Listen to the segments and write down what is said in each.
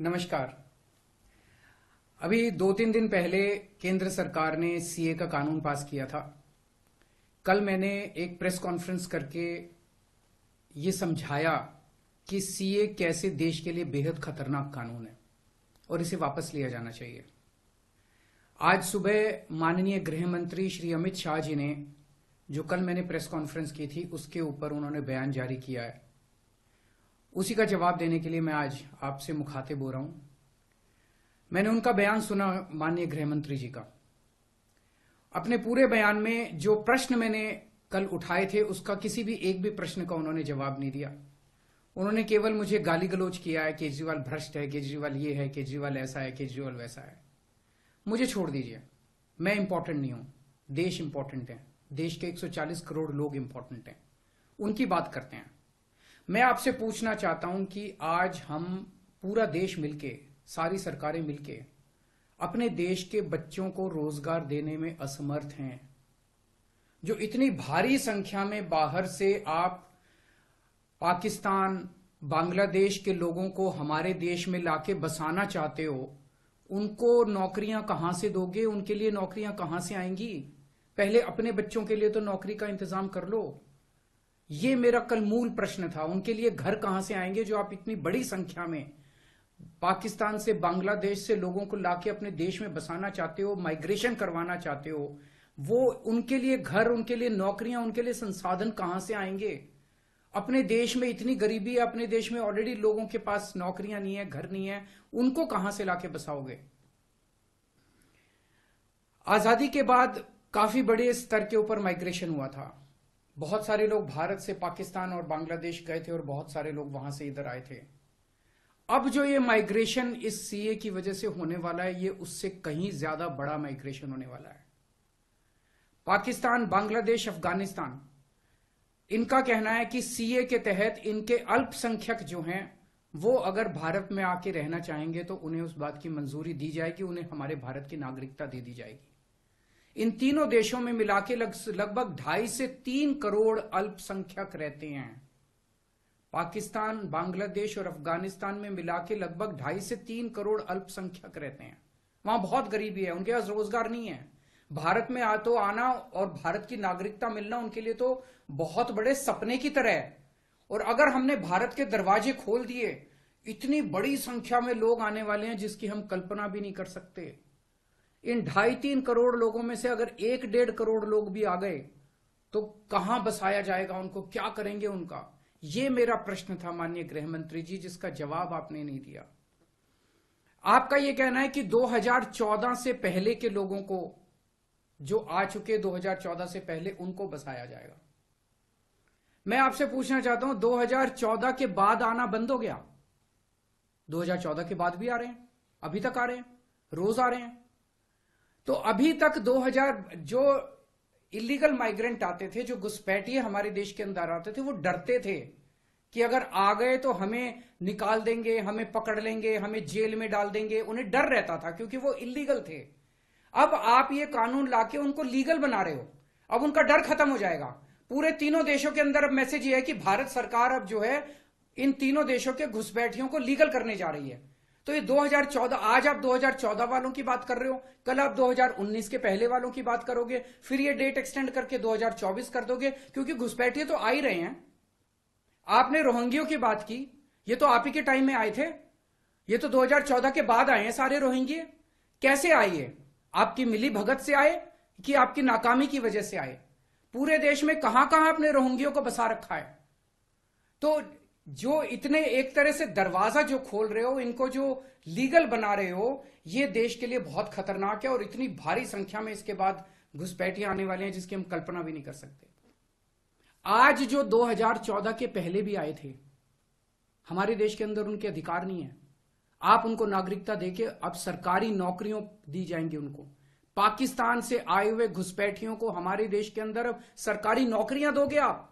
नमस्कार। अभी 2-3 दिन पहले केंद्र सरकार ने सीए का कानून पास किया था। कल मैंने एक प्रेस कॉन्फ्रेंस करके ये समझाया कि सीए कैसे देश के लिए बेहद खतरनाक कानून है और इसे वापस लिया जाना चाहिए। आज सुबह माननीय गृह मंत्री श्री अमित शाह जी ने, जो कल मैंने प्रेस कॉन्फ्रेंस की थी, उसके ऊपर उन्होंने बयान जारी किया है। उसी का जवाब देने के लिए मैं आज आपसे मुखातिब हो रहा हूं। मैंने उनका बयान सुना, माननीय गृह मंत्री जी का। अपने पूरे बयान में जो प्रश्न मैंने कल उठाए थे, उसका किसी भी एक भी प्रश्न का उन्होंने जवाब नहीं दिया। उन्होंने केवल मुझे गाली गलौज किया है, केजरीवाल भ्रष्ट है, केजरीवाल ये है, केजरीवाल ऐसा है, केजरीवाल वैसा है। मुझे छोड़ दीजिए, मैं इंपॉर्टेंट नहीं हूं, देश इंपॉर्टेंट है। देश के 140 करोड़ लोग इंपॉर्टेंट हैं, उनकी बात करते हैं। मैं आपसे पूछना चाहता हूं कि आज हम पूरा देश मिलके, सारी सरकारें मिलके अपने देश के बच्चों को रोजगार देने में असमर्थ हैं। जो इतनी भारी संख्या में बाहर से आप पाकिस्तान, बांग्लादेश के लोगों को हमारे देश में लाके बसाना चाहते हो, उनको नौकरियां कहां से दोगे? उनके लिए नौकरियां कहां से आएंगी? पहले अपने बच्चों के लिए तो नौकरी का इंतजाम कर लो। ये मेरा कल मूल प्रश्न था। उनके लिए घर कहां से आएंगे जो आप इतनी बड़ी संख्या में पाकिस्तान से, बांग्लादेश से लोगों को लाके अपने देश में बसाना चाहते हो, माइग्रेशन करवाना चाहते हो? वो उनके लिए घर, उनके लिए नौकरियां, उनके लिए संसाधन कहां से आएंगे? अपने देश में इतनी गरीबी है, अपने देश में ऑलरेडी लोगों के पास नौकरियां नहीं है, घर नहीं है, उनको कहां से लाके बसाओगे? आजादी के बाद काफी बड़े स्तर के ऊपर माइग्रेशन हुआ था। बहुत सारे लोग भारत से पाकिस्तान और बांग्लादेश गए थे और बहुत सारे लोग वहां से इधर आए थे। अब जो ये माइग्रेशन इस सीए की वजह से होने वाला है, ये उससे कहीं ज्यादा बड़ा माइग्रेशन होने वाला है। पाकिस्तान, बांग्लादेश, अफगानिस्तान, इनका कहना है कि सीए के तहत इनके अल्पसंख्यक जो हैं, वो अगर भारत में आके रहना चाहेंगे तो उन्हें उस बात की मंजूरी दी जाएगी, उन्हें हमारे भारत की नागरिकता दे दी जाएगी। इन तीनों देशों में मिलाके लगभग 2.5 से 3 करोड़ अल्पसंख्यक रहते हैं। पाकिस्तान, बांग्लादेश और अफगानिस्तान में मिलाके लगभग 2.5 से 3 करोड़ अल्पसंख्यक रहते हैं। वहां बहुत गरीबी है, उनके पास रोजगार नहीं है। भारत में आना और भारत की नागरिकता मिलना उनके लिए तो बहुत बड़े सपने की तरह है। और अगर हमने भारत के दरवाजे खोल दिए, इतनी बड़ी संख्या में लोग आने वाले हैं जिसकी हम कल्पना भी नहीं कर सकते। इन 2.5-3 करोड़ लोगों में से अगर 1-1.5 करोड़ लोग भी आ गए तो कहां बसाया जाएगा उनको? क्या करेंगे उनका? यह मेरा प्रश्न था माननीय गृह मंत्री जी, जिसका जवाब आपने नहीं दिया। आपका यह कहना है कि 2014 से पहले के लोगों को, जो आ चुके 2014 से पहले, उनको बसाया जाएगा। मैं आपसे पूछना चाहता हूं, 2014 के बाद आना बंद हो गया? 2014 के बाद भी आ रहे हैं, अभी तक आ रहे हैं, रोज आ रहे हैं। तो अभी तक 2000 जो इलीगल माइग्रेंट आते थे, जो घुसपैठिए हमारे देश के अंदर आते थे, वो डरते थे कि अगर आ गए तो हमें निकाल देंगे, हमें पकड़ लेंगे, हमें जेल में डाल देंगे। उन्हें डर रहता था क्योंकि वो इलीगल थे। अब आप ये कानून लाके उनको लीगल बना रहे हो, अब उनका डर खत्म हो जाएगा। पूरे तीनों देशों के अंदर अब मैसेज ये है कि भारत सरकार अब जो है इन तीनों देशों के घुसपैठियों को लीगल करने जा रही है। तो ये 2014, आज आप 2014 वालों की बात कर रहे हो, कल आप 2019 के पहले वालों की बात करोगे, फिर ये डेट एक्सटेंड करके 2024 कर दोगे, क्योंकि घुसपैठिए तो आ ही रहे हैं। आपने रोहिंग्यों की बात की, ये तो आप ही के टाइम में आए थे, ये तो 2014 के बाद आए हैं सारे रोहिंग्ये। कैसे आए ये? आपकी मिली भगत से आए कि आपकी नाकामी की वजह से आए? पूरे देश में कहां कहां आपने रोहिंग्यों को बसा रखा है? तो जो इतने एक तरह से दरवाजा जो खोल रहे हो, इनको जो लीगल बना रहे हो, ये देश के लिए बहुत खतरनाक है। और इतनी भारी संख्या में इसके बाद घुसपैठिए आने वाले हैं जिसकी हम कल्पना भी नहीं कर सकते। आज जो 2014 के पहले भी आए थे, हमारे देश के अंदर उनके अधिकार नहीं है। आप उनको नागरिकता देके अब सरकारी नौकरियों दी जाएंगी उनको। पाकिस्तान से आए हुए घुसपैठियों को हमारे देश के अंदर अब सरकारी नौकरियां दोगे आप,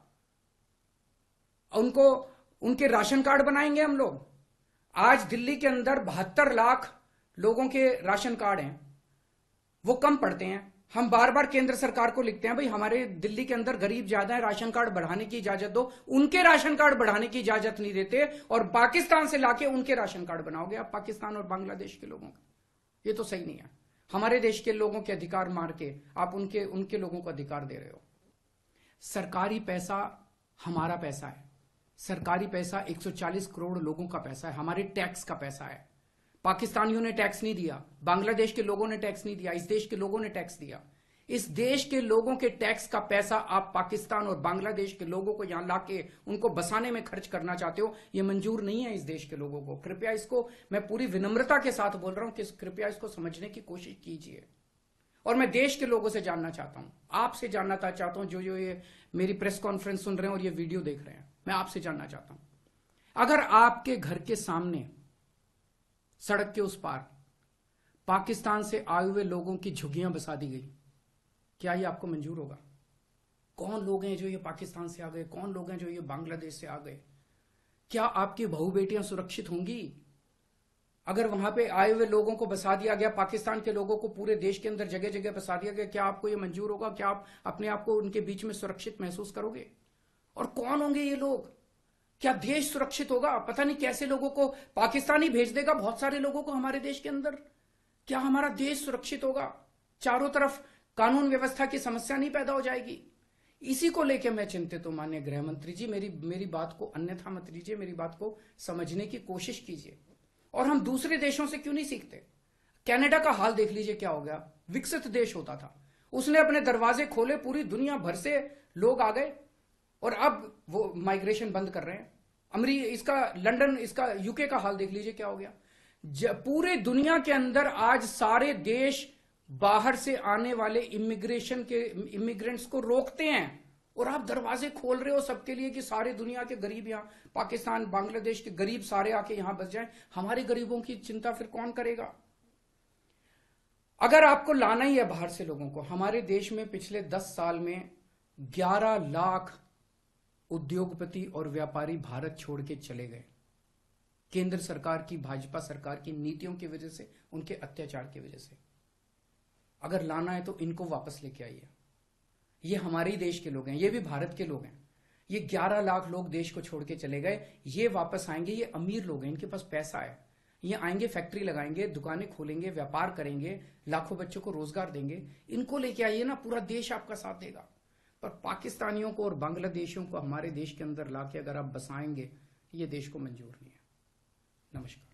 उनको उनके राशन कार्ड बनाएंगे हम लोग। आज दिल्ली के अंदर 72 लाख लोगों के राशन कार्ड हैं, वो कम पड़ते हैं। हम बार बार केंद्र सरकार को लिखते हैं, भाई हमारे दिल्ली के अंदर गरीब ज्यादा है, राशन कार्ड बढ़ाने की इजाजत दो। उनके राशन कार्ड बढ़ाने की इजाजत नहीं देते और पाकिस्तान से लाके उनके राशन कार्ड बनाओगे आप, पाकिस्तान और बांग्लादेश के लोगों का। ये तो सही नहीं है। हमारे देश के लोगों के अधिकार मार के आप उनके लोगों को अधिकार दे रहे हो। सरकारी पैसा हमारा पैसा है। सरकारी पैसा 140 करोड़ लोगों का पैसा है, हमारे टैक्स का पैसा है। पाकिस्तानियों ने टैक्स नहीं दिया, बांग्लादेश के लोगों ने टैक्स नहीं दिया, इस देश के लोगों ने टैक्स दिया। इस देश के लोगों के टैक्स का पैसा आप पाकिस्तान और बांग्लादेश के लोगों को यहां लाके उनको बसाने में खर्च करना चाहते हो, यह मंजूर नहीं है इस देश के लोगों को। कृपया इसको, मैं पूरी विनम्रता के साथ बोल रहा हूं कि कृपया इसको समझने की कोशिश कीजिए। और मैं देश के लोगों से जानना चाहता हूं, आपसे जानना चाहता हूं, जो ये मेरी प्रेस कॉन्फ्रेंस सुन रहे हैं और ये वीडियो देख रहे हैं, मैं आपसे जानना चाहता हूं, अगर आपके घर के सामने सड़क के उस पार पाकिस्तान से आए हुए लोगों की झुग्गियां बसा दी गई, क्या ये आपको मंजूर होगा? कौन लोग हैं जो ये पाकिस्तान से आ गए, कौन लोग हैं जो ये बांग्लादेश से आ गए? क्या आपकी बहू बेटियां सुरक्षित होंगी? अगर वहां पे आए हुए लोगों को बसा दिया गया, पाकिस्तान के लोगों को पूरे देश के अंदर जगह जगह बसा दिया गया, क्या आपको ये मंजूर होगा? क्या आप अपने आप को उनके बीच में सुरक्षित महसूस करोगे? और कौन होंगे ये लोग? क्या देश सुरक्षित होगा? पता नहीं कैसे लोगों को पाकिस्तान ही भेज देगा, बहुत सारे लोगों को हमारे देश के अंदर। क्या हमारा देश सुरक्षित होगा? चारों तरफ कानून व्यवस्था की समस्या नहीं पैदा हो जाएगी? इसी को लेकर मैं चिंतित हूं। माननीय गृह मंत्री जी, मेरी बात को अन्यथा मत लीजिए, मेरी बात को समझने की कोशिश कीजिए। और हम दूसरे देशों से क्यों नहीं सीखते? कनाडा का हाल देख लीजिए, क्या हो गया। विकसित देश होता था, उसने अपने दरवाजे खोले, पूरी दुनिया भर से लोग आ गए और अब वो माइग्रेशन बंद कर रहे हैं। लंदन, इसका यूके का हाल देख लीजिए, क्या हो गया। पूरे दुनिया के अंदर आज सारे देश बाहर से आने वाले इमिग्रेंट्स को रोकते हैं और आप दरवाजे खोल रहे हो सबके लिए कि सारे दुनिया के गरीब यहां, पाकिस्तान बांग्लादेश के गरीब सारे आके यहां बस जाएं। हमारे गरीबों की चिंता फिर कौन करेगा? अगर आपको लाना ही है बाहर से लोगों को, हमारे देश में पिछले 10 साल में 11 लाख उद्योगपति और व्यापारी भारत छोड़ के चले गए, केंद्र सरकार की, भाजपा सरकार की नीतियों की वजह से, उनके अत्याचार की वजह से। अगर लाना है तो इनको वापस लेके आइए। ये हमारे ही देश के लोग हैं, ये भी भारत के लोग हैं। ये 11 लाख लोग देश को छोड़ के चले गए, ये वापस आएंगे। ये अमीर लोग हैं, इनके पास पैसा है, ये आएंगे, फैक्ट्री लगाएंगे, दुकानें खोलेंगे, व्यापार करेंगे, लाखों बच्चों को रोजगार देंगे। इनको लेके आइए ना, पूरा देश आपका साथ देगा। पर पाकिस्तानियों को और बांग्लादेशियों को हमारे देश के अंदर लाके अगर आप बसाएंगे, ये देश को मंजूर नहीं है। नमस्कार।